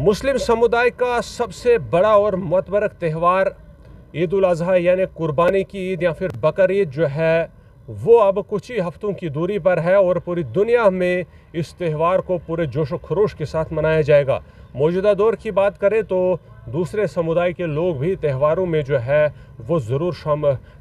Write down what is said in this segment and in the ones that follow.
मुस्लिम समुदाय का सबसे बड़ा और मुतबरक त्यौहार ईद उल अज़हा यानी कुर्बानी की ईद या फिर बकर ईद जो है वो अब कुछ ही हफ्तों की दूरी पर है और पूरी दुनिया में इस त्यौहार को पूरे जोश व खरोश के साथ मनाया जाएगा। मौजूदा दौर की बात करें तो दूसरे समुदाय के लोग भी त्योहारों में जो है वो ज़रूर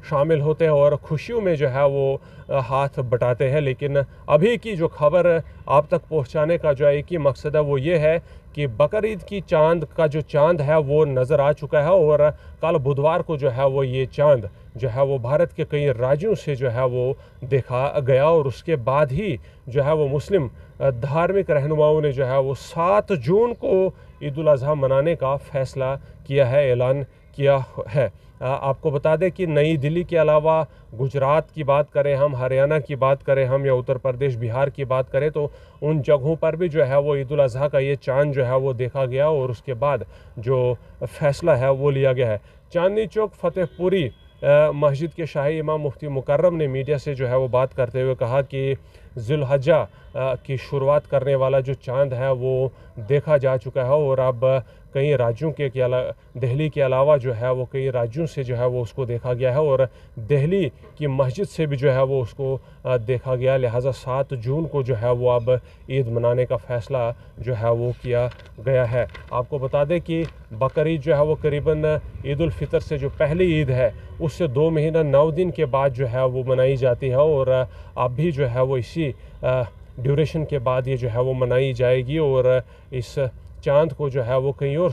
शामिल होते हैं और खुशियों में जो है वो हाथ बटाते हैं। लेकिन अभी की जो खबर आप तक पहुंचाने का जो एक ही मकसद है वो ये है कि बकर ईद की चांद का जो चांद है वो नज़र आ चुका है और कल बुधवार को जो है वो ये चांद जो है वो भारत के कई राज्यों से जो है वो देखा गया और उसके बाद ही जो है वो मुस्लिम धार्मिक रहनुमाओं ने जो है वो 7 जून को ईद उल अज़हा मनाने का फ़ैसला किया है, ऐलान किया है। आपको बता दें कि नई दिल्ली के अलावा गुजरात की बात करें हम, हरियाणा की बात करें हम या उत्तर प्रदेश बिहार की बात करें तो उन जगहों पर भी जो है वो ईद उल अज़हा का ये चांद जो है वो देखा गया और उसके बाद जो फ़ैसला है वो लिया गया है। चांदनी चौक फतेहपुरी मस्जिद के शाही इमाम मुफ्ती मुकर्रम ने मीडिया से जो है वो बात करते हुए कहा कि ज़ुल्हज्जा की शुरुआत करने वाला जो चांद है वो देखा जा चुका है और अब कई राज्यों के दिल्ली के अलावा जो है वो कई राज्यों से जो है वो उसको देखा गया है और दिल्ली की मस्जिद से भी जो है वो उसको देखा गया। लिहाजा 7 जून को जो है वो अब ईद मनाने का फ़ैसला जो है वो किया गया है। आपको बता दें कि बकर ईद जो है वो करीबन ईद उल फितर से जो पहली ईद है उससे 2 महीना 9 दिन के बाद जो है वो मनाई जाती है और अब भी जो है वो इसी ड्यूरेशन के बाद ये जो है वो मनाई जाएगी और इस चांद को जो है वो कई और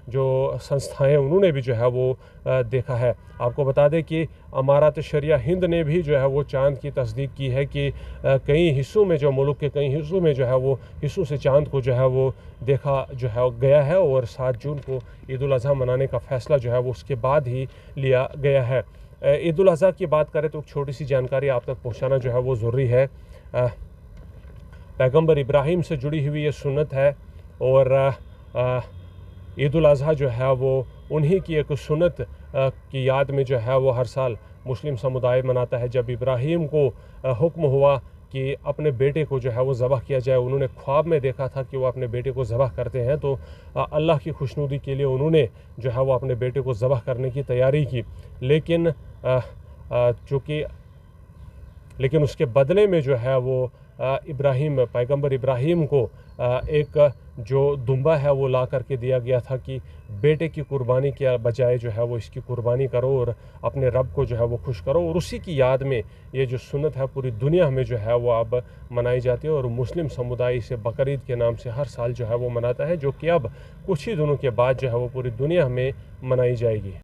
जो संस्थाएं उन्होंने भी जो है वो देखा है। आपको बता दें कि अमारात शरिया हिंद ने भी जो है वो चांद की तस्दीक की है कि कई हिस्सों में जो मुल्क के कई हिस्सों में जो है वो हिस्सों से चांद को जो है वो देखा जो है गया है और 7 जून को ईद उल अज़हा मनाने का फ़ैसला जो है वो उसके बाद ही लिया गया है। ईद उल अज़हा की बात करें तो एक छोटी सी जानकारी आप तक पहुँचाना जो है वो ज़रूरी है। पैगंबर इब्राहिम से जुड़ी हुई ये सुन्नत है और ईद उल अज़हा जो है वो उन्हीं की एक सुन्नत की याद में जो है वो हर साल मुस्लिम समुदाय मनाता है। जब इब्राहिम को हुक्म हुआ कि अपने बेटे को जो है वो ज़बह किया जाए, उन्होंने ख्वाब में देखा था कि वो अपने बेटे को ज़बह करते हैं तो अल्लाह की खुशनुदी के लिए उन्होंने जो है वो अपने बेटे को ज़बह करने की तैयारी की। लेकिन उसके बदले में जो है वो पैगंबर इब्राहिम को एक जो दुम्बा है वो ला करके दिया गया था कि बेटे की कुर्बानी के बजाय जो है वो इसकी कुर्बानी करो और अपने रब को जो है वो खुश करो और उसी की याद में ये जो सुन्नत है पूरी दुनिया में जो है वो अब मनाई जाती है और मुस्लिम समुदाय इसे बकर ईद के नाम से हर साल जो है वो मनाता है, जो कि अब कुछ ही दिनों के बाद जो है वो पूरी दुनिया में मनाई जाएगी।